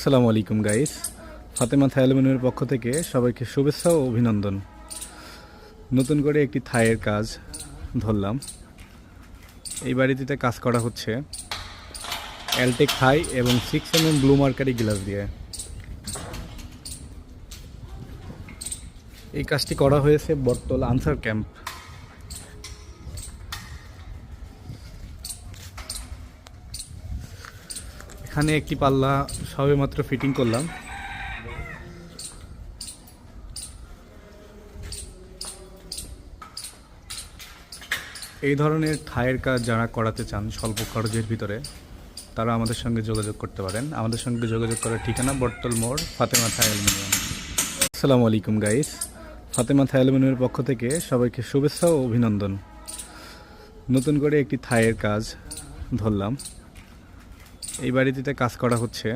আসসালামু আলাইকুম গাইস। ফাতেমা থাই অ্যালুমিনিয়ামের পক্ষ থেকে সবাইকে শুভেচ্ছা ও অভিনন্দন। নতুন করে একটি থাইয়ের কাজ ধরলাম। এই বাড়িটিতে কাজ করা হচ্ছে এলটেক থাই এবং 6mm ব্লু মার্কারি গ্লাস দিয়ে। এই কাজটি করা হয়েছে বটতল আনসার ক্যাম্প। এখানে একটি পাল্লা সবেমাত্র ফিটিং করলাম। এই ধরনের থাইয়ের কাজ যারা করাতে চান স্বল্প খরচের ভিতরে, তারা আমাদের সঙ্গে যোগাযোগ করতে পারেন। আমাদের সঙ্গে যোগাযোগ করার ঠিকানা বটতল মোড়, ফাতেমা থাই অ্যালুমিনিয়াম। আসসালামু আলাইকুম গাইস। ফাতেমা থাই অ্যালুমিনিয়ামের পক্ষ থেকে সবাইকে শুভেচ্ছা ও অভিনন্দন। নতুন করে একটি থাইয়ের কাজ ধরলাম। এই বাড়িটিতে কাজ করা হচ্ছে